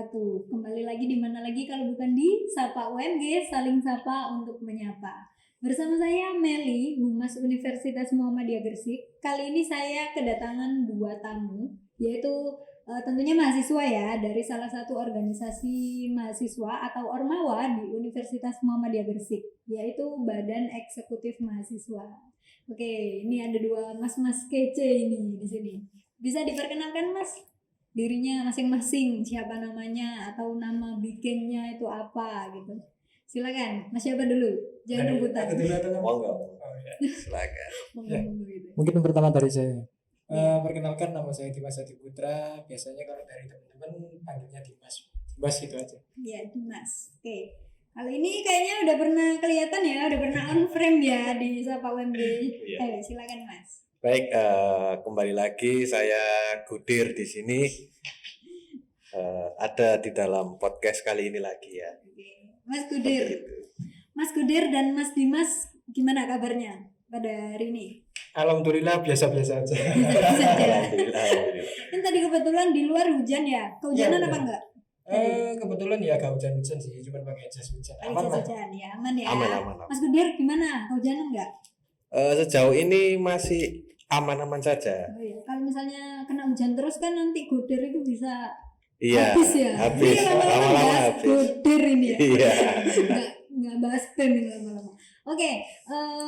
wabarakatuh. Kembali lagi di mana lagi kalau bukan di Sapa UMG, saling sapa untuk menyapa. Bersama saya Meli, Humas Universitas Muhammadiyah Gresik. Kali ini saya kedatangan dua tamu, yaitu tentunya mahasiswa ya, dari salah satu organisasi mahasiswa atau Ormawa di Universitas Muhammadiyah Gresik, yaitu Badan Eksekutif Mahasiswa. Oke, ini ada dua mas-mas kece ini di sini. Bisa diperkenalkan mas? Dirinya masing-masing, siapa namanya atau nama bikinnya itu apa gitu. Silakan, Mas siapa dulu? Jangan rebutan. Aku dulu atau Monggo. ya. Silakan. Monggo gitu. Mungkin yang pertama dari saya. Perkenalkan, nama saya Dimas Adi Putra. Biasanya kalau dari teman-teman panggilnya Dimas. Dimas gitu aja. Iya, Dimas. Oke. Kali ini kayaknya udah pernah kelihatan ya, udah pernah on frame ya di Sapa UMG. Iya. Silakan Mas. Baik, kembali lagi saya Gudir di sini. Ada di dalam podcast kali ini lagi ya. Oke. Mas Gudir. Seperti itu. Mas Gudir dan Mas Dimas gimana kabarnya pada hari ini? Alhamdulillah biasa-biasa aja. Bisa aja. Alhamdulillah. Kan tadi kebetulan di luar hujan ya. Kehujanan Iya, apa benar. enggak? Kebetulan ya gak hujan-hujan sih, cuma pakai jas hujan. Aman lah. Hujan ya, aman ya. Aman. Mas Gudir gimana? Kehujanan enggak? Sejauh ini masih aman-aman saja. Oh iya. Kalau misalnya kena hujan terus kan nanti Gudir itu bisa Iya. habis ya. Habis. Ini lama-lama Lama-lama bahas habis. Gudir ini ya. Iya. Nggak bahas BEM ini lama-lama. Oke,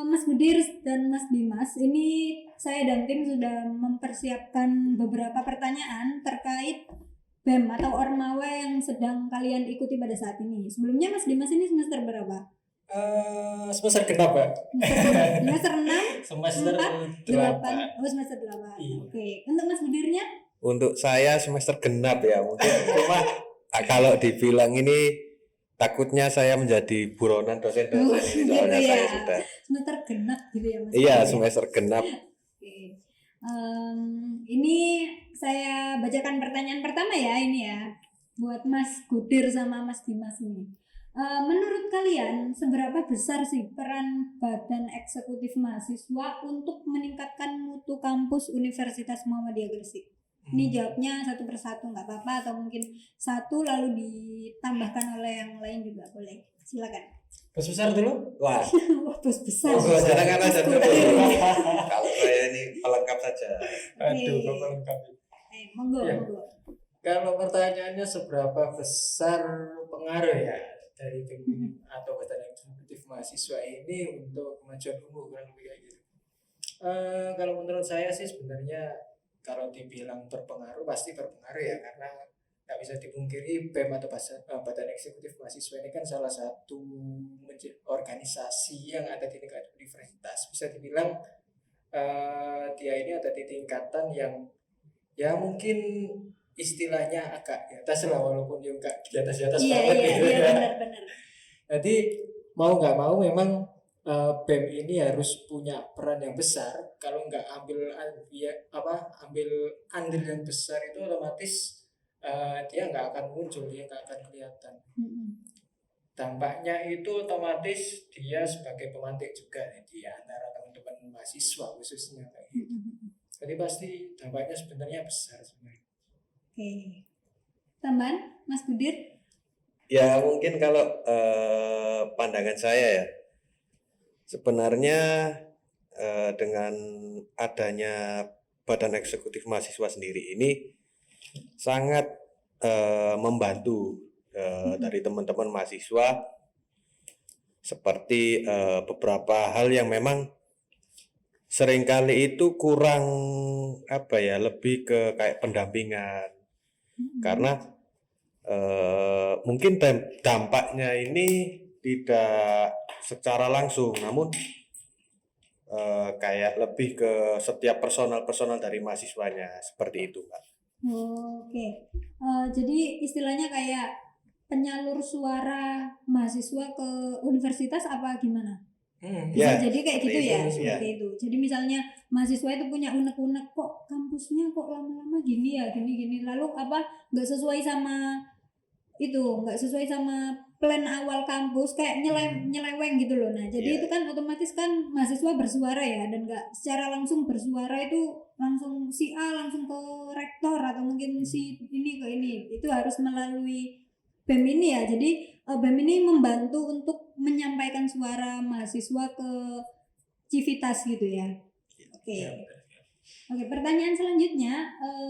Mas Gudir dan Mas Dimas, ini saya dan tim sudah mempersiapkan beberapa pertanyaan terkait BEM atau Ormawa yang sedang kalian ikuti pada saat ini. Sebelumnya Mas Dimas ini semester berapa? Semester genap ya? Semester 6? Semester 8? 8. Oh, semester 8. Iya. Oke, untuk Mas Gudirnya? Untuk saya semester genap ya mungkin. Cuma kalau dibilang ini takutnya saya menjadi buronan dosen-dosen ini, gitu soalnya ya. saya sudah. Semester genap gitu ya Mas? Iya, Gudir? semester genap. Oke. Ini saya bacakan pertanyaan pertama ya ini ya buat Mas Gudir sama Mas Dimas ini. Menurut kalian seberapa besar sih peran Badan Eksekutif Mahasiswa untuk meningkatkan mutu kampus Universitas Muhammadiyah Gresik? Ini jawabnya satu persatu nggak apa-apa atau mungkin satu lalu ditambahkan oleh yang lain juga boleh. Silakan. Bos besar dulu? Wah, Wah bos besar. jangan aja dulu. Gudir. Kalau saya ini pelengkap saja. Aduh, Oke. kok lengkap. Monggo, Ya. monggo. Kalau pertanyaannya seberapa besar pengaruh ya dari tim atau badan eksekutif mahasiswa ini untuk kemajuan umum kurang lebih kayak gitu. Kalau menurut saya sih sebenarnya kalau dibilang berpengaruh pasti berpengaruh ya, karena nggak bisa dipungkiri BEM atau badan eksekutif mahasiswa ini kan salah satu organisasi yang ada di tingkat universitas. Bisa dibilang dia ini ada di tingkatan yang ya mungkin istilahnya agak di atas lah, walaupun dia nggak di atas Iya, banget iya, gitu iya, ya. benar-benar. Jadi mau nggak mau memang BEM ini harus punya peran yang besar. Kalau nggak ambil andil yang besar itu otomatis dia nggak akan muncul, dia nggak akan kelihatan. Dampaknya itu otomatis dia sebagai pemantik juga di antara teman-teman mahasiswa khususnya kayak gitu. Jadi pasti dampaknya sebenarnya besar sebenarnya. Oke. Tambahan, Mas Gudir? Ya mungkin kalau pandangan saya ya, sebenarnya dengan adanya Badan Eksekutif Mahasiswa sendiri ini sangat membantu dari teman-teman mahasiswa, seperti beberapa hal yang memang seringkali itu kurang lebih ke kayak pendampingan. Karena mungkin dampaknya ini tidak secara langsung, namun kayak lebih ke setiap personal dari mahasiswanya, seperti itu Pak. Oke. Jadi istilahnya kayak penyalur suara mahasiswa ke universitas apa gimana? Bisa Ya, jadi kayak gitu seperti ya, itu, seperti itu. Jadi misalnya mahasiswa itu punya unek-unek, kok kampusnya kok lama-lama gini ya, gini-gini. Lalu nggak sesuai sama itu, nggak sesuai sama plan awal kampus kayak nyeleweng gitu loh. Nah jadi Iya. itu kan otomatis kan mahasiswa bersuara ya, dan nggak secara langsung bersuara itu langsung si A langsung ke rektor atau mungkin si ini ke ini, itu harus melalui BEM ini ya. Jadi BEM ini membantu untuk menyampaikan suara mahasiswa ke Civitas gitu ya. Oke. Ya, benar. Oke, pertanyaan selanjutnya,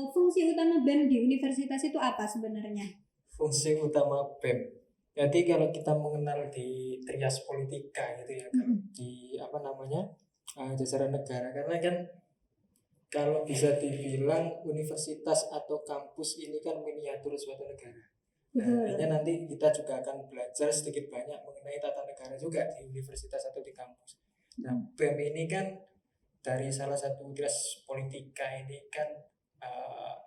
fungsi utama BEM di universitas itu apa sebenarnya? Fungsi utama BEM. Jadi kalau kita mengenal di trias politika gitu ya, di apa namanya jajaran negara, karena kan kalau bisa dibilang universitas atau kampus ini kan miniatur suatu negara. Nah, Betul. akhirnya nanti kita juga akan belajar sedikit banyak mengenai tata negara juga di universitas atau di kampus. Nah, BEM ini kan dari salah satu trias politika ini kan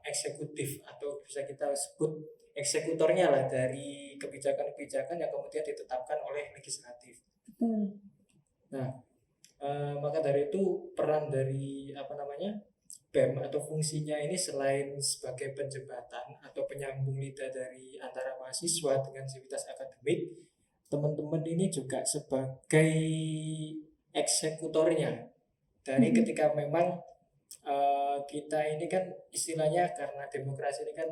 eksekutif atau bisa kita sebut eksekutornya lah dari kebijakan-kebijakan yang kemudian ditetapkan oleh legislatif. Betul. Nah, maka dari itu peran dari apa namanya BEM atau fungsinya ini selain sebagai penjembatan atau penyambung lidah dari antara mahasiswa dengan sivitas akademik, teman-teman ini juga sebagai eksekutornya dari ketika memang kita ini kan istilahnya karena demokrasi ini kan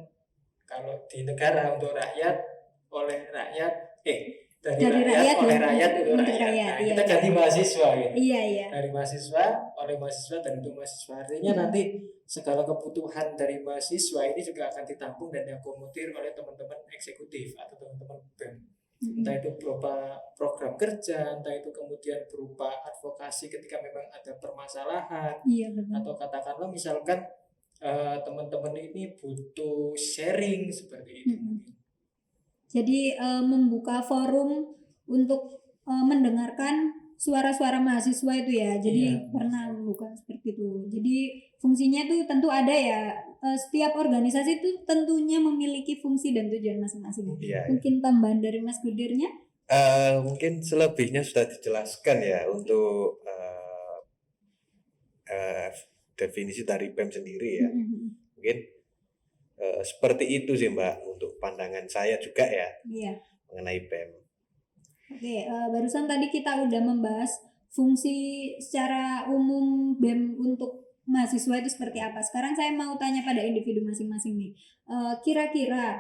kalau di negara untuk rakyat oleh rakyat dari rakyat oleh rakyat untuk rakyat. Nah, iya. kita ganti mahasiswa gitu. Iya. Dari mahasiswa oleh mahasiswa dan untuk mahasiswa, artinya nanti segala kebutuhan dari mahasiswa ini juga akan ditampung dan diakomodir oleh teman-teman eksekutif atau teman-teman BEM. Entah itu berupa program kerja, entah itu kemudian berupa advokasi ketika memang ada permasalahan, Iya, betul. atau katakanlah misalkan teman-teman ini butuh sharing seperti itu. Jadi membuka forum untuk mendengarkan suara-suara mahasiswa itu ya. Jadi pernah membuka seperti itu. Jadi fungsinya tuh tentu ada ya. Setiap organisasi itu tentunya memiliki fungsi dan tujuan masing-masing. Iya. Mungkin tambahan dari Mas Gudirnya? Mungkin selebihnya sudah dijelaskan ya untuk definisi dari BEM sendiri ya. Mungkin seperti itu sih Mbak untuk pandangan saya juga ya. Iya. Mengenai BEM. Oke, barusan tadi kita udah membahas fungsi secara umum BEM untuk mahasiswa itu seperti apa. Sekarang saya mau tanya pada individu masing-masing nih. Kira-kira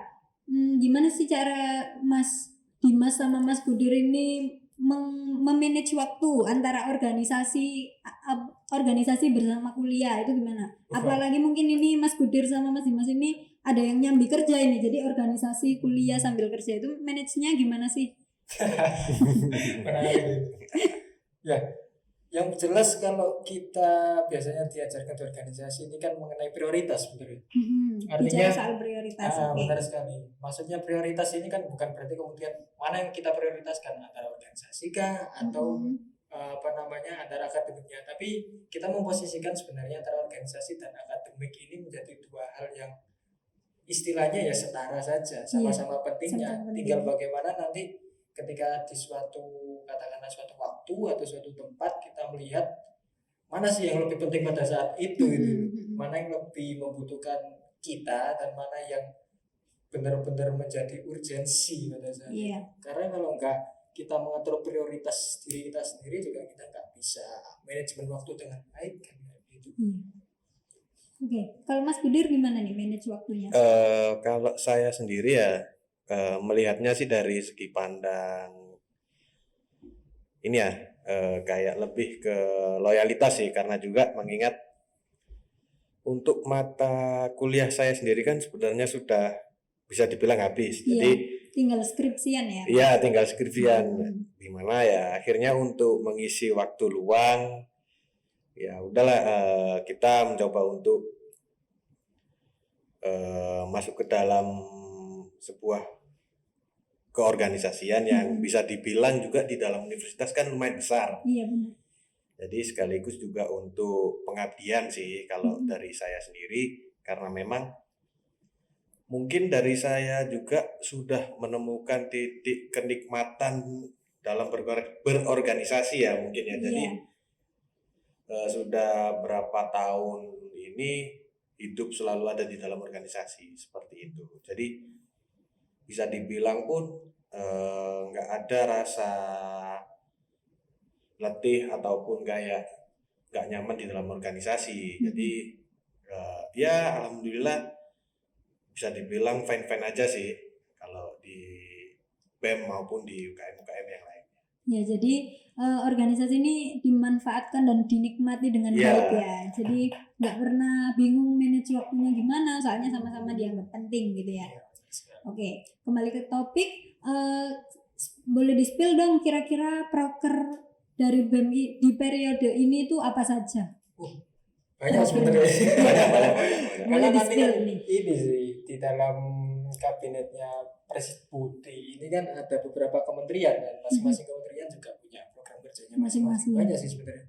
gimana sih cara Mas Dimas sama Mas Budir ini memanage waktu antara organisasi bersama kuliah itu gimana? Apalagi mungkin ini Mas Budir sama Mas Dimas ini ada yang nyambi kerja ini, jadi organisasi kuliah sambil kerja itu manage-nya gimana sih? Ya, yang jelas kalau kita biasanya diajarkan di organisasi ini kan mengenai prioritas, betul ya? Artinya soal prioritas. Benar sekali. Maksudnya prioritas ini kan bukan berarti kemudian mana yang kita prioritaskan, antara organisasi kah atau antara akademiknya, tapi kita memposisikan sebenarnya antara organisasi dan akademik ini menjadi dua hal yang istilahnya ya setara saja, sama-sama pentingnya. Tinggal bagaimana nanti ketika di katakanlah suatu waktu atau suatu tempat kita melihat mana sih yang lebih penting pada saat itu, mana yang lebih membutuhkan kita dan mana yang benar-benar menjadi urgensi pada saat itu. Karena kalau enggak kita mengatur prioritas diri kita sendiri juga kita enggak bisa manajemen waktu dengan baik kan gitu. Oke, kalau Mas Budir gimana nih manage waktunya? Kalau saya sendiri ya melihatnya sih dari segi pandang ini ya kayak lebih ke loyalitas sih, karena juga mengingat untuk mata kuliah saya sendiri kan sebenarnya sudah bisa dibilang habis. Jadi tinggal skripsian ya? Iya, tinggal skripsian. Dimana ya akhirnya untuk mengisi waktu luang ya udahlah kita mencoba untuk masuk ke dalam sebuah keorganisasian yang bisa dibilang juga di dalam universitas kan lumayan besar. Iya, benar. Jadi sekaligus juga untuk pengabdian sih kalau dari saya sendiri, karena memang mungkin dari saya juga sudah menemukan titik kenikmatan dalam berorganisasi ya mungkin ya. Jadi sudah berapa tahun ini hidup selalu ada di dalam organisasi seperti itu. Jadi bisa dibilang pun nggak ada rasa letih ataupun kayak nggak nyaman di dalam organisasi. Jadi ya alhamdulillah bisa dibilang fine-fine aja sih kalau di BEM maupun di UKM-UKM yang lain. Ya, jadi organisasi ini dimanfaatkan dan dinikmati dengan Iya. baik ya. Jadi nggak pernah bingung manage waktunya gimana, soalnya sama-sama dianggap penting gitu ya. Oke, kembali ke topik. Boleh di-spill dong kira-kira proker dari BEM di periode ini tuh apa saja? Banyak sebenarnya. Banyak. Boleh Karena nanti di-spill kan nih. ini sih di dalam kabinetnya Presiden Budi ini kan ada beberapa kementerian dan masing-masing kementerian juga punya program kerjanya masing-masing. Masing-masing. Banyak sih sebenarnya.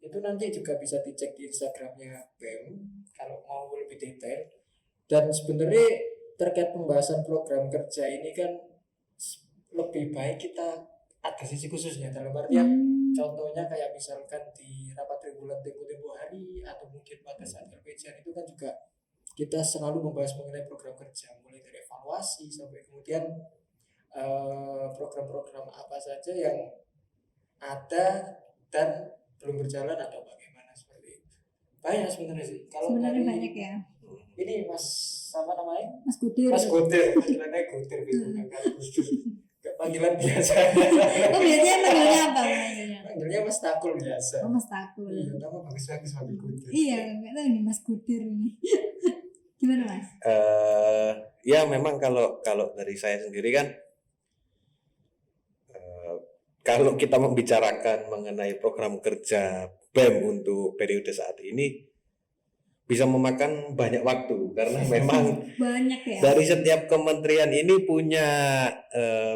Itu nanti juga bisa dicek di Instagramnya BEM kalau mau lebih detail. Dan sebenarnya terkait pembahasan program kerja ini kan lebih baik kita ada sisi khususnya dalam artian contohnya kayak misalkan di rapat reguler tempo hari atau mungkin pada saat LPJN itu kan juga kita selalu membahas mengenai program kerja mulai dari evaluasi sampai kemudian program-program apa saja yang ada dan belum berjalan atau bagaimana seperti itu. Banyak sebenarnya sih. Kalau Sebenarnya dari banyak ya. ini Mas sama namanya? Mas Kudir. Mas Gotir, panggilannya Gotir gitu kan. Panggilan biasa. Oh, biasanya manggilnya apa manggilnya? Panggilnya Mas Takul biasa. Oh, Mas Takul. Iya, nama bagus-bagus panggil Gotir. Iya, nggak tahu nih Mas Kudir ini. Gimana Mas? Ya memang kalau dari saya sendiri kan kalau kita membicarakan mengenai program kerja BEM untuk periode saat ini bisa memakan banyak waktu karena memang banyak ya. dari setiap kementerian ini punya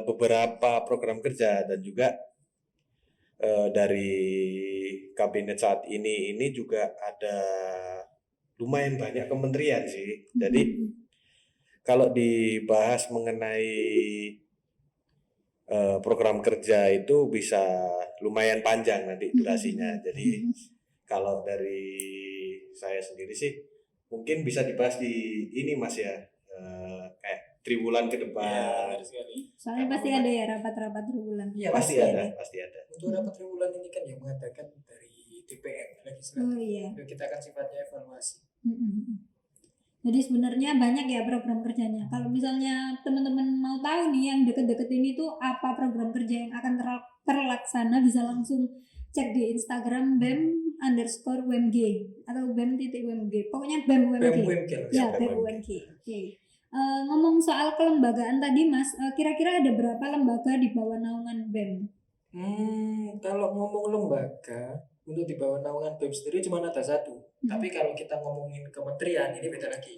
beberapa program kerja dan juga dari kabinet saat ini juga ada lumayan banyak kementerian sih. Jadi kalau dibahas mengenai program kerja itu bisa lumayan panjang nanti durasinya. Jadi kalau dari saya sendiri sih mungkin bisa dibahas di ini Mas ya, kayak triwulan ke depan. Soalnya pasti ada ya rapat-rapat triwulan. Iya, Pasti ada. Untuk rapat triwulan ini kan yang mengadakan dari DPR legislatif. Oh iya. Kita kan sifatnya evaluasi. Jadi sebenarnya banyak ya program kerjanya. Kalau misalnya teman-teman mau tahu nih yang deket-deket ini tuh apa program kerja yang akan terlaksana, bisa langsung cek di Instagram BEM_UMG atau BEM.UMG. Pokoknya BEM UMG. Ya, BEM UMG. Oke. Ngomong soal kelembagaan tadi Mas, kira-kira ada berapa lembaga di bawah naungan BEM? Kalau ngomong lembaga untuk di bawah naungan BEM sendiri cuma ada satu. Tapi kalau kita ngomongin kementerian ini beda lagi.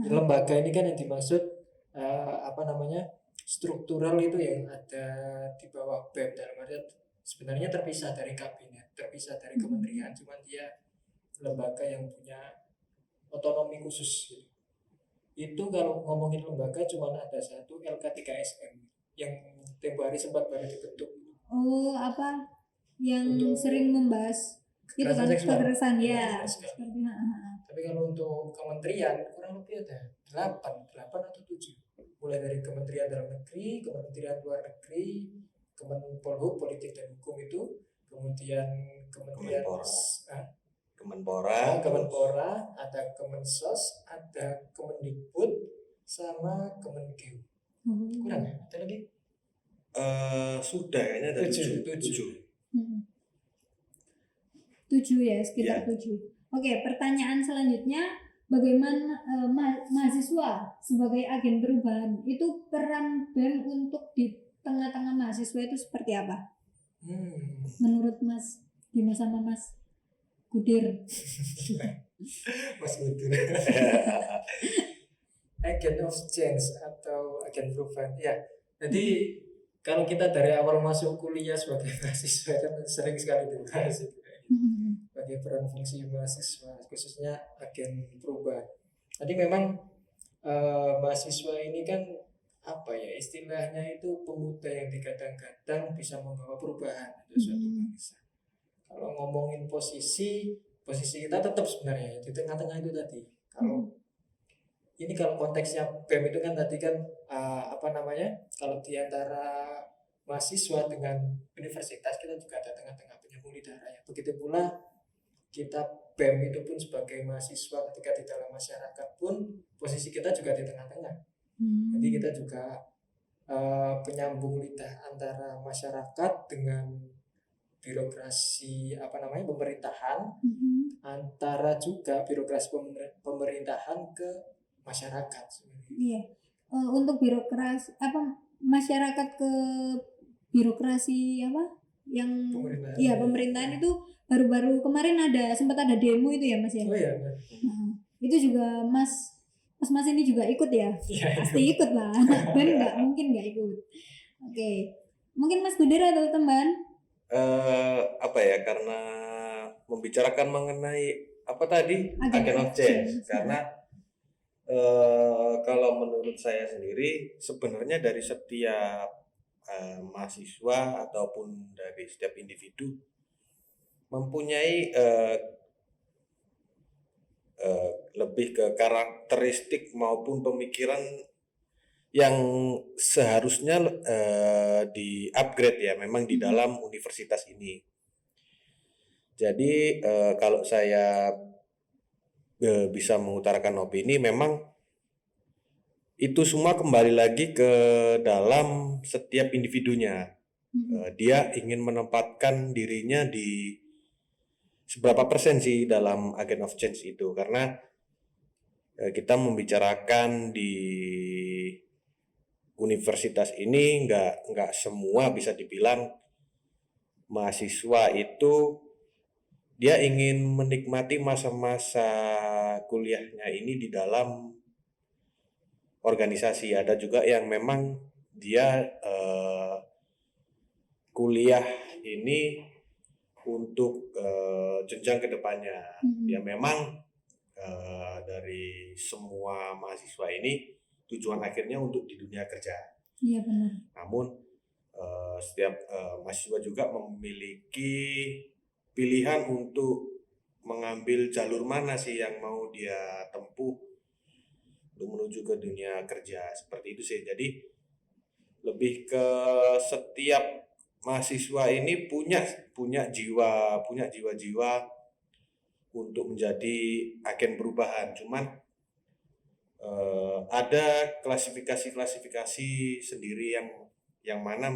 Lembaga ini kan yang dimaksud struktural itu yang ada di bawah BEM dalam artian sebenarnya terpisah dari kabinet, terpisah dari kementerian, cuma dia lembaga yang punya otonomi khusus gitu. Itu kalau ngomongin lembaga cuma ada satu, LK3SM yang tempo hari sempat baru dibentuk. Oh, apa yang untuk sering membahas itu kan kekerasan ya. Tapi kalau untuk kementerian kurang lebih ada 8 atau 7. Mulai dari Kementerian Dalam Negeri, Kementerian Luar Negeri, Kemenpolhuk Politik dan Hukum itu, kemudian Kementerian Kemenpora, ada Kemensos, ada Kemendikbud, sama Kemenkeu. Kurang ya? Ada lagi? Sudah kayaknya ada 7. 7 ya, sekitar 7. Oke, pertanyaan selanjutnya, bagaimana mahasiswa sebagai agen perubahan itu peran BEM untuk di tengah-tengah mahasiswa itu seperti apa? Menurut Mas Bima sama Mas Kudir. Mas Kudir. Agent of change atau agen perubahan. Ya, jadi kalau kita dari awal masuk kuliah sebagai mahasiswa kan sering sekali dibahas itu. Bagi peran fungsi mahasiswa khususnya agen perubahan. Jadi memang mahasiswa ini kan istilahnya itu pemuda yang digadang-gadang bisa membawa perubahan untuk suatu bangsa. Kalau ngomongin posisi kita tetap sebenarnya di tengah-tengah itu tadi. Kalau ini kalau konteksnya BEM itu kan tadi kan apa namanya, kalau di antara mahasiswa dengan universitas kita juga ada tengah-tengah penyambung lidah ya. Begitu pula kita BEM itu pun sebagai mahasiswa ketika di dalam masyarakat pun posisi kita juga di tengah-tengah. Jadi kita juga penyambung lidah antara masyarakat dengan birokrasi apa namanya pemerintahan, antara juga birokrasi pemerintahan ke masyarakat sebenarnya. Iya. Untuk birokrasi apa masyarakat ke birokrasi apa yang Pemerintahan. iya pemerintahan itu baru-baru kemarin sempat ada demo itu ya Mas ya. Oh iya, benar. Nah, itu juga Mas ini juga ikut ya? Iya, Pasti ikut lah. Dan nggak mungkin nggak ikut. Oke. Mungkin Mas Gudir atau teman? Apa ya, karena membicarakan mengenai apa tadi agent of change, karena kalau menurut saya sendiri sebenarnya dari setiap mahasiswa ataupun dari setiap individu mempunyai lebih ke karakteristik maupun pemikiran yang seharusnya di-upgrade ya memang di dalam universitas ini. Jadi kalau saya bisa mengutarakan opini, memang itu semua kembali lagi ke dalam setiap individunya. Dia ingin menempatkan dirinya di seberapa persen sih dalam agent of change itu, karena kita membicarakan di universitas ini nggak semua bisa dibilang mahasiswa itu dia ingin menikmati masa-masa kuliahnya ini di dalam organisasi. Ada juga yang memang dia kuliah ini untuk jenjang kedepannya. Ya memang dari semua mahasiswa ini tujuan akhirnya untuk di dunia kerja. Iya benar. Namun setiap mahasiswa juga memiliki pilihan untuk mengambil jalur mana sih yang mau dia tempuh untuk menuju ke dunia kerja, seperti itu sih. Jadi lebih ke setiap mahasiswa ini punya jiwa untuk menjadi agen perubahan. Cuman ada klasifikasi sendiri yang mana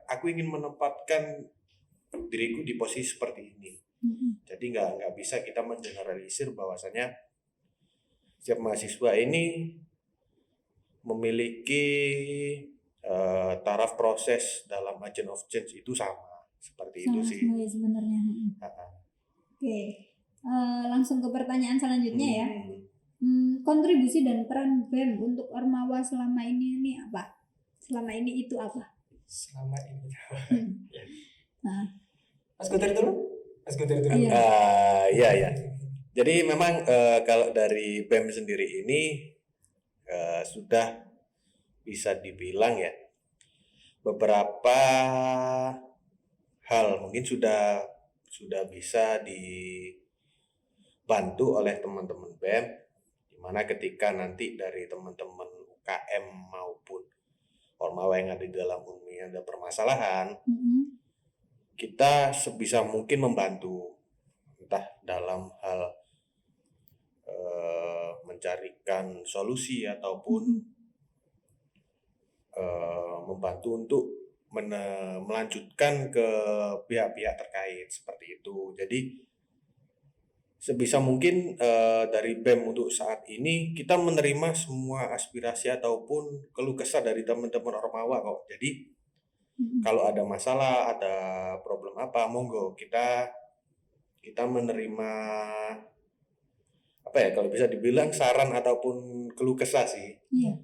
aku ingin menempatkan diriku di posisi seperti ini. Jadi nggak bisa kita mengeneralisir bahwasanya setiap mahasiswa ini memiliki taraf proses dalam agent of change itu sama seperti itu sih. Sama sebenarnya. Oke, langsung ke pertanyaan selanjutnya ya. Kontribusi dan peran BEM untuk Ormawa selama ini apa? Selama ini itu apa? Selama ini. Nah. Mas Gutir dulu. Iya. Jadi memang kalau dari BEM sendiri ini sudah bisa dibilang ya beberapa hal mungkin sudah bisa dibantu oleh teman-teman BEM, dimana ketika nanti dari teman-teman UKM maupun Ormawa yang ada di dalam UNMI ada permasalahan, kita sebisa mungkin membantu, entah dalam hal mencarikan solusi ataupun membantu untuk melanjutkan ke pihak-pihak terkait seperti itu. Jadi sebisa mungkin dari BEM untuk saat ini kita menerima semua aspirasi ataupun keluh kesah dari teman-teman Ormawa kok. Jadi kalau ada masalah, ada problem apa, monggo kita menerima apa ya, kalau bisa dibilang saran ataupun keluh kesah sih. Iya.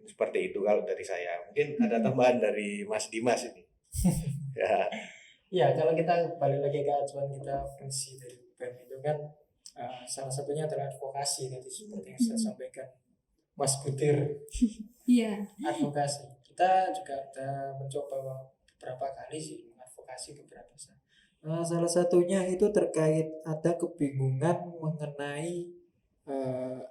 Seperti itu kalau dari saya. Mungkin ada tambahan dari Mas Dimas ini. Ya. Ya, kalau kita balik lagi ke acuan kita fungsi dari BEM itu kan salah satunya adalah advokasi tadi seperti yang saya sampaikan Mas Gutir. Iya. Advokasi. Kita juga ada mencoba beberapa kali sih mengadvokasi beberapa salah satunya itu terkait ada kebingungan mengenai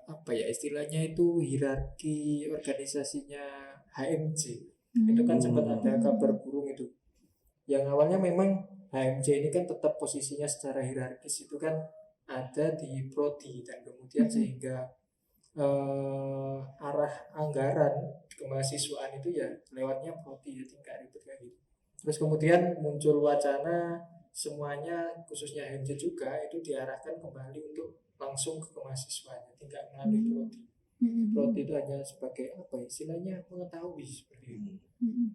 apa ya istilahnya itu hierarki organisasinya HMJ. Itu kan sempat ada kabar burung itu. Yang awalnya memang HMJ ini kan tetap posisinya secara hierarkis itu kan ada di prodi, dan kemudian sehingga arah anggaran kemahasiswaan itu ya lewatnya prodi, jadi nggak ribet kayak gitu. Terus kemudian muncul wacana semuanya khususnya HMJ juga itu diarahkan kembali untuk langsung ke kemahasiswaan, jadi nggak melalui prodi. Prodi itu hanya sebagai apa ya, istilahnya mengetahui seperti itu.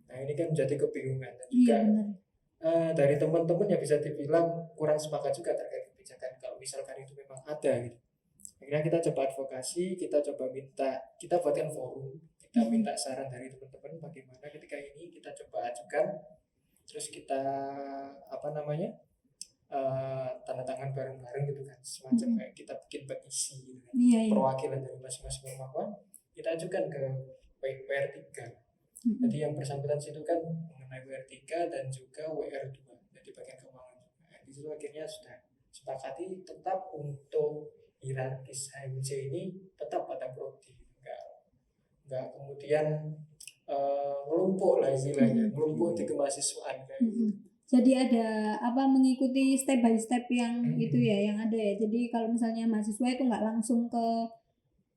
Nah ini kan menjadi kebingungan, dan juga dari teman-teman yang bisa dibilang kurang sepakat juga terkait kebijakan kalau misalkan itu memang ada gitu. Akhirnya kita coba advokasi, kita coba minta, kita buatkan forum, kita minta saran dari teman-teman bagaimana ketika ini kita coba ajukan, terus kita apa namanya tanda tangan bareng-bareng gitu kan, semacam kayak kita bikin petisi gitu kan, perwakilan dari masing-masing ormawa kita ajukan ke WR3. Jadi yang bersangkutan situ kan mengenai WR3 dan juga WR2, jadi bagian keuangan juga. Nah, di situ akhirnya sudah sepakati tetap untuk hierarkis HMJ ini tetap pada prodi, nggak kemudian ngelumpuk lah istilahnya, ngelumpuk di kemahasiswaan kayak gitu. Jadi ada apa mengikuti step by step yang itu ya yang ada ya. Jadi kalau misalnya mahasiswa itu nggak langsung ke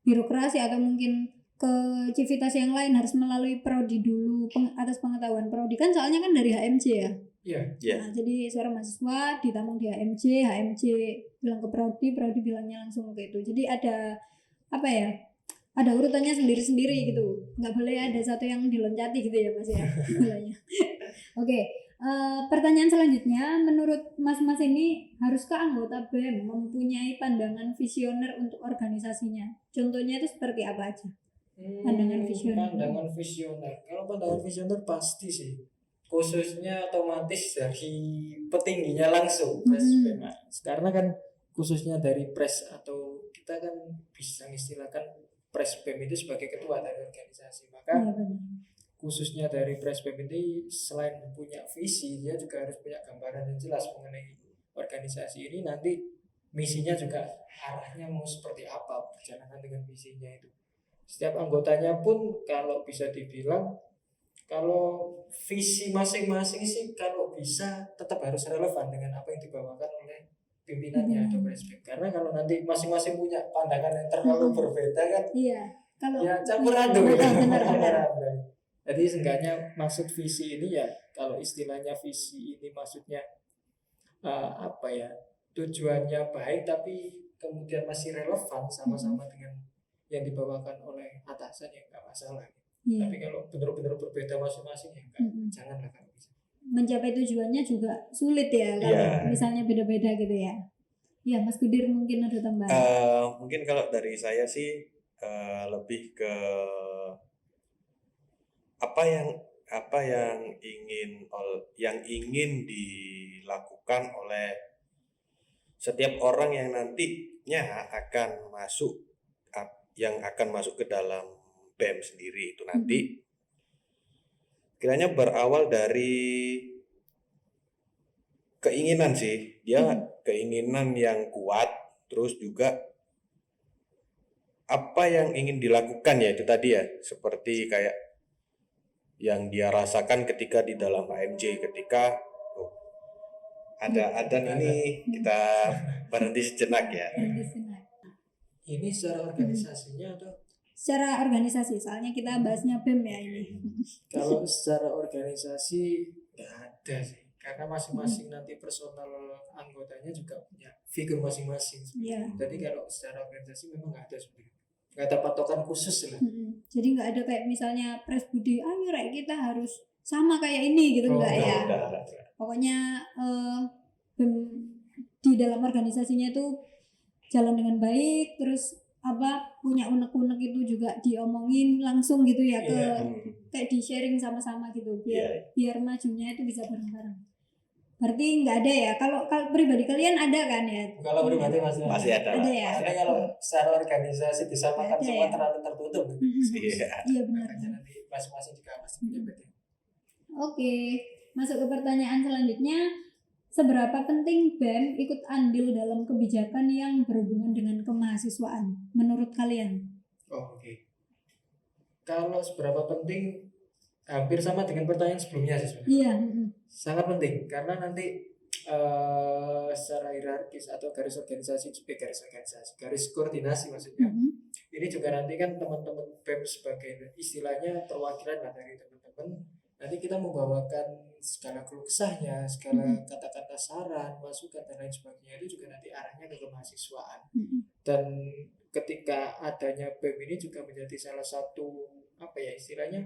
birokrasi atau mungkin ke civitas yang lain, harus melalui prodi dulu atas pengetahuan prodi kan, soalnya kan dari HMJ ya. Iya. Nah, jadi suara mahasiswa ditampung di HMJ, HMJ bilang ke prodi, prodi bilangnya langsung ke itu. Jadi ada apa ya? Ada urutannya sendiri-sendiri gitu. Nggak boleh ada satu yang diloncati gitu ya Mas ya. Oke. Pertanyaan selanjutnya, menurut Mas ini haruskah anggota BEM mempunyai pandangan visioner untuk organisasinya? Contohnya itu seperti apa aja? Pandangan visioner. Pandangan visioner. Kalau pandangan visioner pasti sih, khususnya otomatis dari petingginya langsung pres BEM. Karena kan khususnya dari pres, atau kita kan bisa mengistilahkan pres BEM itu sebagai ketua dari organisasi. Maka khususnya dari pres BEM ini selain punya visi, dia juga harus punya gambaran yang jelas mengenai organisasi ini, nanti misinya juga arahnya mau seperti apa perjalanan dengan visinya itu. Setiap anggotanya pun kalau bisa dibilang, kalau visi masing-masing sih kalau bisa tetap harus relevan dengan apa yang dibawakan oleh pimpinannya atau pres BEM. Karena kalau nanti masing-masing punya pandangan yang terlalu berbeda kan, kalau ya campur aduk. Benar. Jadi seenggaknya maksud visi ini ya, kalau istilahnya visi ini maksudnya apa ya, tujuannya baik tapi kemudian masih relevan sama-sama dengan yang dibawakan oleh atasan, ya nggak masalah. Tapi kalau benar-benar berbeda masing-masing ya enggak, janganlah kalau bisa. Mencapai tujuannya juga sulit ya kalau misalnya beda-beda gitu ya. Ya Mas Gudir mungkin ada tambahan. Mungkin kalau dari saya sih lebih ke apa yang ingin dilakukan oleh setiap orang yang nantinya akan masuk ke dalam BEM sendiri itu nanti kiranya berawal dari keinginan sih, dia keinginan yang kuat, terus juga apa yang ingin dilakukan ya itu tadi ya, seperti kayak yang dia rasakan ketika di dalam HMJ, ketika ada adzan ini kita berhenti sejenak ya. Ini secara organisasinya atau? Secara organisasi, soalnya kita bahasnya BEM ya ini. Kalau secara organisasi nggak ada sih, karena masing-masing nanti personal anggotanya juga punya figur masing-masing. Jadi kalau secara organisasi memang nggak ada sebenarnya. Nggak ada patokan khusus lah. Jadi nggak ada kayak misalnya Pres Budi, ayo Rek kita harus sama kayak ini gitu, enggak ya. Pokoknya di dalam organisasinya itu jalan dengan baik, terus punya unek-unek itu juga diomongin langsung gitu ya, kayak di sharing sama-sama gitu biar majunya itu bisa bareng-bareng. Berarti nggak ada ya, kalau pribadi kalian ada kan ya? Kalau pribadi masih ada. Ada ya. Maksudnya kalau secara organisasi disamakan semua terlalu tertutup. Iya benar. Nanti masing-masing juga pasti punya beda. Oke, masuk ke pertanyaan selanjutnya. seberapa penting BEM ikut andil dalam kebijakan yang berhubungan dengan kemahasiswaan menurut kalian? Oh, oke. Kalau seberapa penting, hampir sama dengan pertanyaan sebelumnya sih sebenarnya. Iya. Sangat penting karena nanti secara hierarkis atau garis koordinasi maksudnya. Ini juga nanti kan teman-teman BEM sebagai istilahnya perwakilan lah dari teman-teman. Nanti kita membawakan segala keluh kesahnya, segala kata-kata saran, masukan dan lain sebagainya itu juga nanti arahnya ke kemahasiswaan. Dan ketika adanya BEM ini juga menjadi salah satu apa ya istilahnya,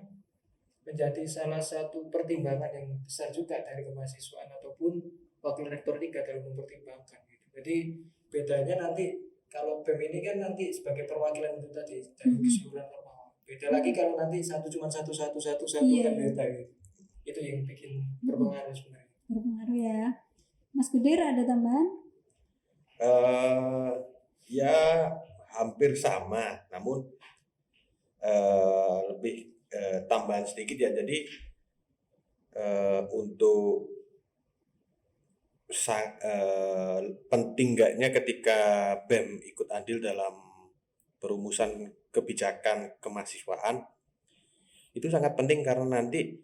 menjadi salah satu pertimbangan yang besar juga dari kemahasiswaan ataupun wakil rektor 3 dalam mempertimbangkan gitu. Jadi bedanya nanti kalau BEM ini kan nanti sebagai perwakilan itu tadi dari keseluruhan Ormawa. Beda lagi kalau nanti cuma satu Iya. kan beda gitu. Itu yang bikin berpengaruh sebenarnya. Berpengaruh ya. Mas Kudir ada tambahan? Ya hampir sama, namun lebih tambahan sedikit ya. Jadi untuk penting enggaknya ketika BEM ikut andil dalam perumusan kebijakan kemahasiswaan itu sangat penting karena nanti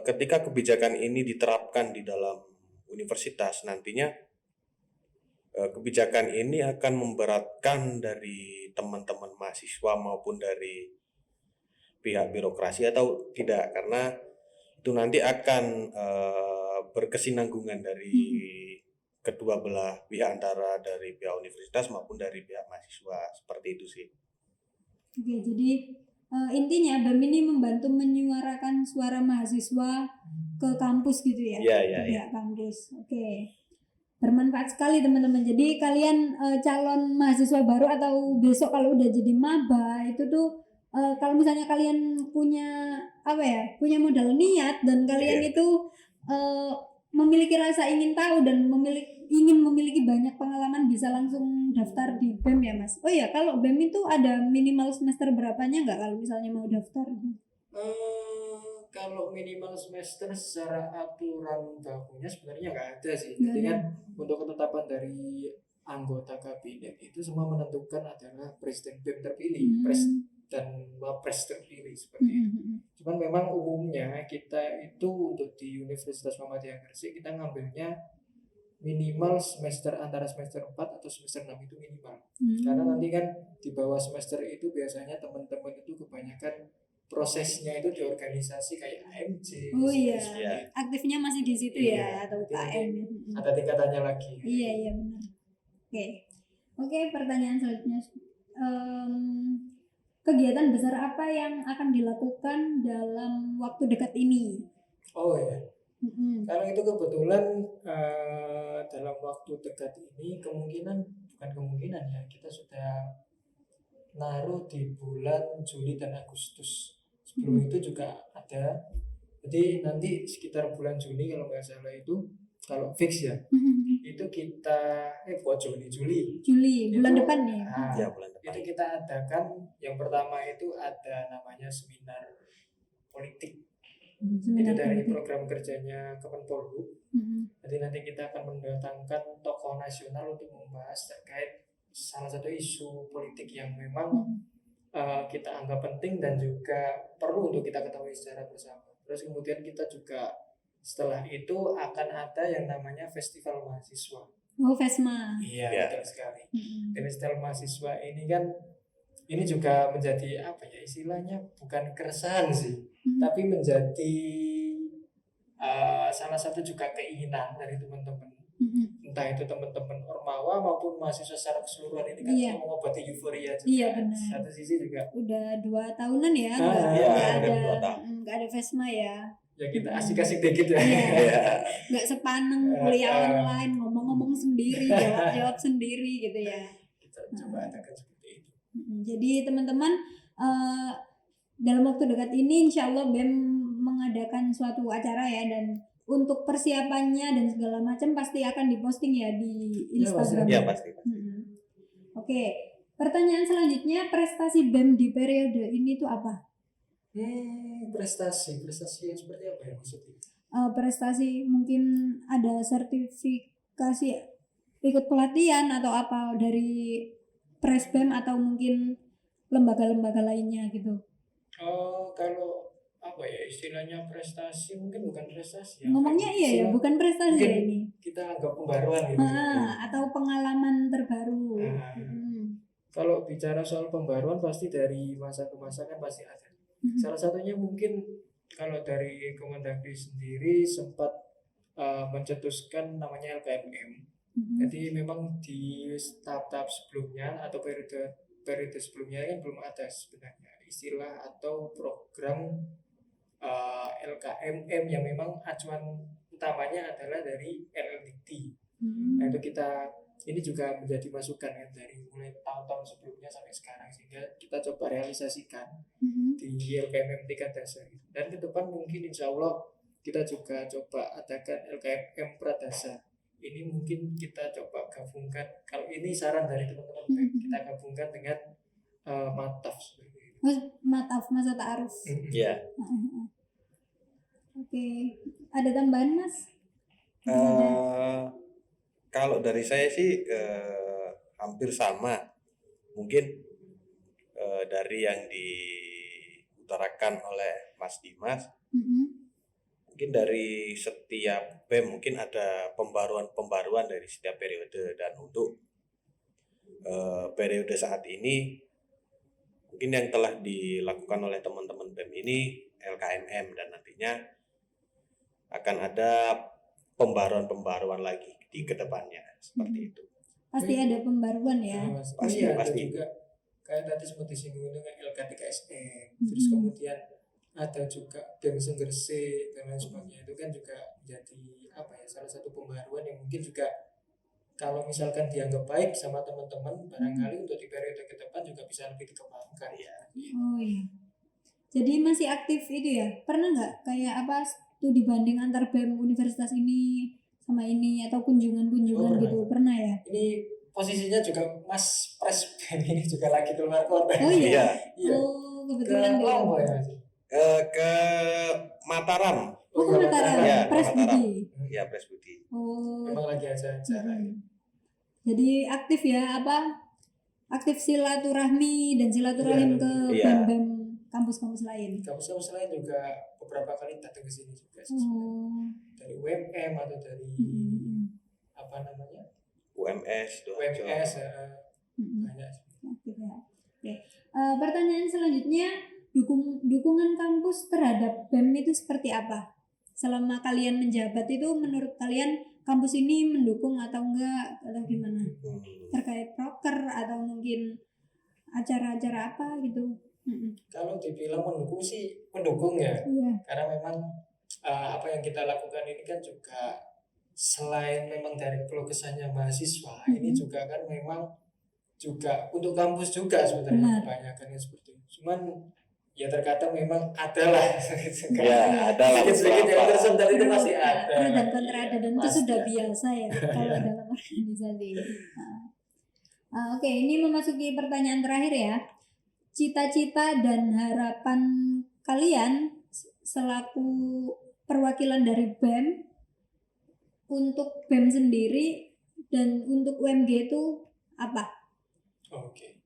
ketika kebijakan ini diterapkan di dalam universitas nantinya kebijakan ini akan memberatkan dari teman-teman mahasiswa maupun dari pihak birokrasi atau tidak, karena itu nanti akan berkesinambungan dari kedua belah pihak, antara dari pihak universitas maupun dari pihak mahasiswa, seperti itu sih. Oke, jadi intinya BEM ini membantu menyuarakan suara mahasiswa ke kampus gitu ya? Iya. Kampus. Oke. Bermanfaat sekali teman-teman. Jadi kalian calon mahasiswa baru atau besok kalau udah jadi maba itu tuh kalau misalnya kalian punya punya modal niat dan kalian itu memiliki rasa ingin tahu dan ingin memiliki banyak pengalaman, bisa langsung daftar di BEM ya Mas. Oh ya, kalau BEM itu ada minimal semester berapanya nggak kalau misalnya mau daftar? Kalau minimal semester secara aturan bakunya sebenarnya nggak ada sih. Jadi kan untuk ketetapan dari anggota kabinet itu semua menentukan adalah presiden BEM terpilih, dan wapres terpilih seperti itu. Cuman memang umumnya kita itu untuk di Universitas Muhammadiyah Gresik kita ngambilnya minimal semester antara semester 4 atau semester 6 itu minimal. Karena nanti kan di bawah semester itu biasanya teman-teman itu kebanyakan prosesnya itu di organisasi kayak AMJ. Oh iya, aktifnya masih di situ ya, atau UKM. Ada tingkatannya lagi. Iya benar. Oke, pertanyaan selanjutnya. Kegiatan besar apa yang akan dilakukan dalam waktu dekat ini? Oh ya. Kalau itu kebetulan dalam waktu dekat ini bukan kemungkinan ya, kita sudah naruh di bulan Juli dan Agustus. Sebelum itu juga ada. Jadi nanti sekitar bulan Juni kalau nggak salah itu, kalau fix ya, itu kita Juli bulan depan nih. Ya, bulan depan. Itu kita adakan yang pertama itu ada namanya seminar politik. Itu dari program kerjanya Kemenpolhuk. Jadi nanti kita akan mendatangkan tokoh nasional untuk membahas terkait salah satu isu politik yang memang kita anggap penting dan juga perlu untuk kita ketahui secara bersama. Terus kemudian kita juga setelah itu akan ada yang namanya Festival Mahasiswa. Oh, FESMA. Iya, betul sekali. Festival Mahasiswa ini kan ini juga menjadi istilahnya bukan keresahan sih, tapi menjadi salah satu juga keinginan dari teman-teman. Entah itu teman-teman Ormawa maupun mahasiswa secara keseluruhan ini kan mengobati euforia juga. Iya benar. Satu sisi juga udah 2 tahunan ya nggak ada FESMA ya. Ya kita asik-asik dikit ya. Nggak sepaneng kuliah online, ngomong-ngomong sendiri, jawab sendiri gitu ya. Kita coba adakan seperti itu. Jadi teman-teman dalam waktu dekat ini insya Allah BEM mengadakan suatu acara ya, dan untuk persiapannya dan segala macam pasti akan diposting ya di Instagram. Ya pasti. Oke, pertanyaan selanjutnya, prestasi BEM di periode ini tuh apa? Prestasi yang seperti apa ya maksudnya? prestasi, mungkin ada sertifikasi ikut pelatihan atau apa dari Presbem atau mungkin lembaga-lembaga lainnya gitu. Kalau apa ya istilahnya prestasi mungkin bukan prestasi ya. Ngomongnya iya ya, Istilah bukan prestasi mungkin ya ini. kita anggap pembaruan gitu. Atau pengalaman terbaru. Nah, kalau bicara soal pembaruan pasti dari masa ke masa kan pasti ada. Salah satunya mungkin kalau dari Kemendagri sendiri sempat mencetuskan namanya LKMM. Jadi memang di tahap-tahap sebelumnya atau periode sebelumnya kan belum ada sebenarnya istilah atau program LKMM yang memang acuan utamanya adalah dari LLDT. Nah itu ini juga menjadi masukan kan dari mulai tahun-tahun sebelumnya sampai sekarang sehingga kita coba realisasikan di LKMM tingkat dasar. Dan ke depan mungkin insya Allah kita juga coba adakan LKMM Pradasar. Ini mungkin kita coba gabungkan, kalau ini saran dari teman-teman kita gabungkan dengan Mataf seperti itu. Mataf, masa ta'aruf. Iya. Oke, ada tambahan Mas? Kalau dari saya sih hampir sama. Mungkin dari yang diutarakan oleh Mas Dimas, mungkin dari setiap BEM mungkin ada pembaruan dari setiap periode, dan untuk periode saat ini mungkin yang telah dilakukan oleh teman-teman BEM ini LKMM, dan nantinya akan ada pembaruan lagi di kedepannya seperti itu. Pasti ada pembaruan ya. Pasti ada juga kayak tadi sempat disinggung dengan LK3SM, terus kemudian ada juga BEM Senggerse dan lain sebagainya. Itu kan juga menjadi salah satu pembaruan yang mungkin juga kalau misalkan dianggap baik sama teman-teman, barangkali untuk di periode ke depan juga bisa lebih dikembangkan ya. Oh iya. Jadi masih aktif itu ya? Pernah nggak kayak studi banding antar BEM universitas ini sama ini atau kunjungan-kunjungan gitu? Pernah ya? Ini posisinya juga Mas Presbem ini juga lagi keluar kota. Oh iya. Iya. Oh kebetulan Ke Lombok ya. Ke Mataram. Ke Mataram. Ya, Presbudi. Ya, Presbudi. Oh. Memang lagi acara. Jadi aktif ya aktif silaturahmi dan silaturahim ke BEM-BEM kampus-kampus lain. Kampus-kampus lain juga beberapa kali datang ke sini juga. Dari UMM atau dari UMS. Banyak. Aktif ya. Oke. Pertanyaan selanjutnya, dukungan kampus terhadap BEM itu seperti apa? Selama kalian menjabat itu menurut kalian kampus ini mendukung atau enggak atau gimana? Terkait proker atau mungkin acara-acara apa gitu? Kalau dibilang mendukung sih mendukung ya. Iya. Karena memang apa yang kita lakukan ini kan juga selain memang dari keluh kesahnya mahasiswa, ini juga kan memang juga untuk kampus juga sebenarnya kebanyakan seperti itu. Cuman ya terkadang memang adalah sedikit yang tersendat itu masih ada. Pro dan kontra ada, dan itu sudah biasa ya kalau dalam organisasi. Oke, ini memasuki pertanyaan terakhir ya. Cita-cita dan harapan kalian selaku perwakilan dari BEM untuk BEM sendiri dan untuk UMG itu apa? Oke.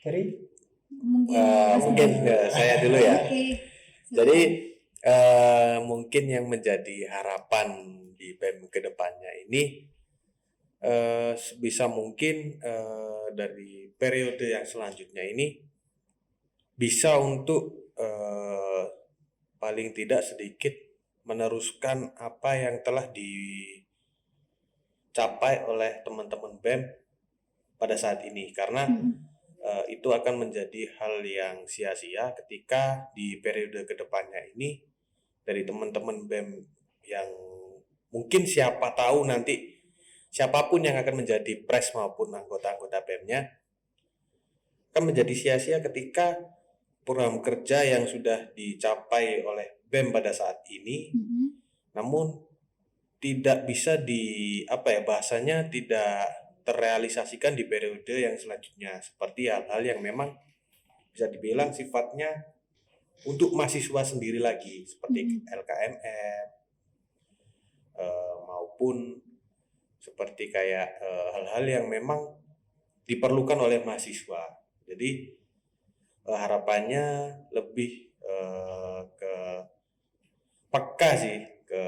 Dari mungkin saya dulu ya. Jadi mungkin yang menjadi harapan di BEM ke depannya ini sebisa mungkin dari periode yang selanjutnya ini bisa untuk paling tidak sedikit meneruskan apa yang telah dicapai oleh teman-teman BEM pada saat ini, karena itu akan menjadi hal yang sia-sia ketika di periode kedepannya ini dari teman-teman BEM yang mungkin siapa tahu nanti siapapun yang akan menjadi pres maupun anggota-anggota BEM-nya akan menjadi sia-sia ketika program kerja yang sudah dicapai oleh BEM pada saat ini namun tidak bisa bahasanya tidak terrealisasikan di periode yang selanjutnya, seperti hal-hal yang memang bisa dibilang sifatnya untuk mahasiswa sendiri lagi seperti LKMF maupun seperti kayak hal-hal yang memang diperlukan oleh mahasiswa. Jadi harapannya lebih ke peka sih ke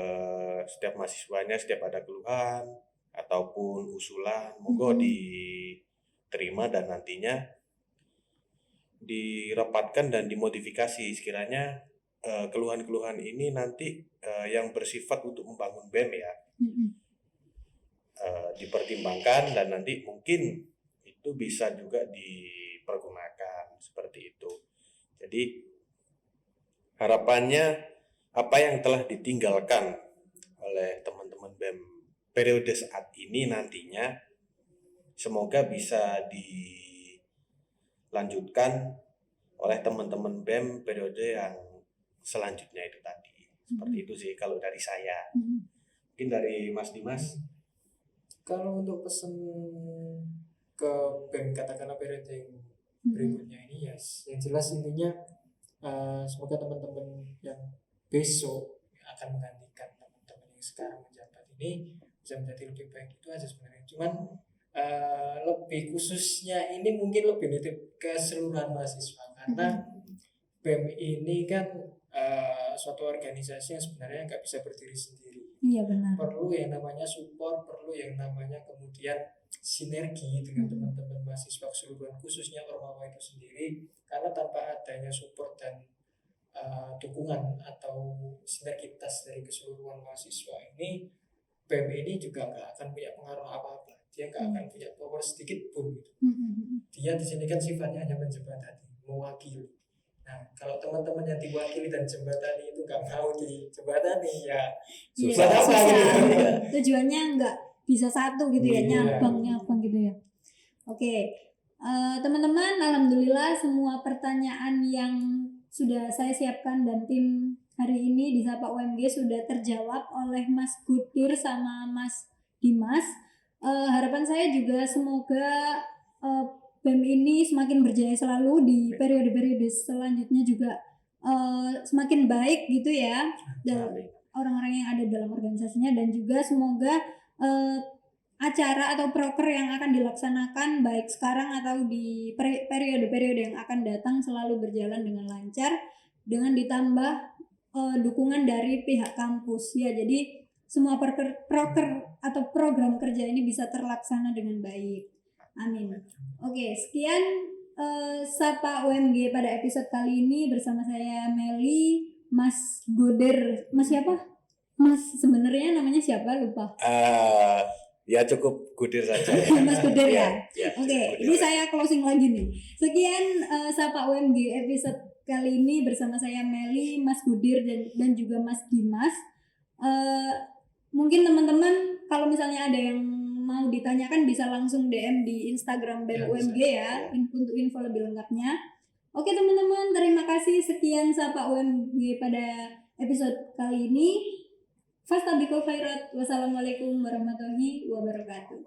setiap mahasiswanya, setiap ada keluhan ataupun usulan, monggo diterima dan nantinya dirapatkan dan dimodifikasi sekiranya keluhan-keluhan ini nanti yang bersifat untuk membangun BEM ya dipertimbangkan dan nanti mungkin itu bisa juga dipergunakan seperti itu. Jadi harapannya apa yang telah ditinggalkan oleh teman-teman BEM periode saat ini nantinya semoga bisa dilanjutkan oleh teman-teman BEM periode yang selanjutnya itu tadi. Seperti itu sih kalau dari saya. Mungkin dari Mas Dimas. Kalau untuk pesan ke BEM katakanlah periode yang berikutnya ini ya, yang jelas intinya semoga teman-teman yang besok akan menggantikan teman-teman yang sekarang menjabat ini bisa menjadi lebih baik, itu aja sebenarnya. Cuman lebih khususnya ini mungkin lebih nitip ke seluruh mahasiswa karena BEM ini kan suatu organisasi yang sebenarnya nggak bisa berdiri sendiri. Iya benar. Perlu yang namanya support, perlu yang namanya kemudian sinergi dengan teman-teman mahasiswa keseluruhan, khususnya Ormawa itu sendiri. Karena tanpa adanya support dan dukungan atau sinergitas dari keseluruhan mahasiswa ini, BEM ini juga nggak akan punya pengaruh apa-apa. Dia nggak akan punya power sedikit pun. Gitu. Dia di sini kan sifatnya hanya menjembatani, mewakili. Nah, kalau teman-teman yang diwakili dan jembatani itu nggak mau dijembatani ya Susah. Tujuannya nggak bisa satu gitu ya, nyabang gitu ya. Oke, teman-teman, alhamdulillah semua pertanyaan yang sudah saya siapkan dan tim hari ini di Sapa UMG sudah terjawab oleh Mas Gudir sama Mas Dimas. Harapan saya juga semoga BEM ini semakin berjaya selalu di periode-periode selanjutnya juga semakin baik gitu ya, dan orang-orang yang ada dalam organisasinya, dan juga semoga acara atau proker yang akan dilaksanakan baik sekarang atau di periode-periode yang akan datang selalu berjalan dengan lancar dengan ditambah dukungan dari pihak kampus ya. Jadi semua proker atau program kerja ini bisa terlaksana dengan baik. Amin. Oke, sekian Sapa UMG pada episode kali ini bersama saya Meli, Mas Goder, Mas siapa? Mas sebenarnya namanya siapa? Lupa. Ya cukup Gudir saja. Mas Goder ya. Gudir Oke, ini saya closing lagi nih. Sekian Sapa UMG episode kali ini bersama saya Meli, Mas Goder dan juga Mas Dimas. Mungkin teman-teman kalau misalnya ada yang mau ditanyakan bisa langsung DM di Instagram BEM UMG ya, untuk info lebih lengkapnya. Oke teman-teman, terima kasih. Sekian Sapa UMG pada episode kali ini. Fastabikul khairat. Wassalamualaikum warahmatullahi wabarakatuh.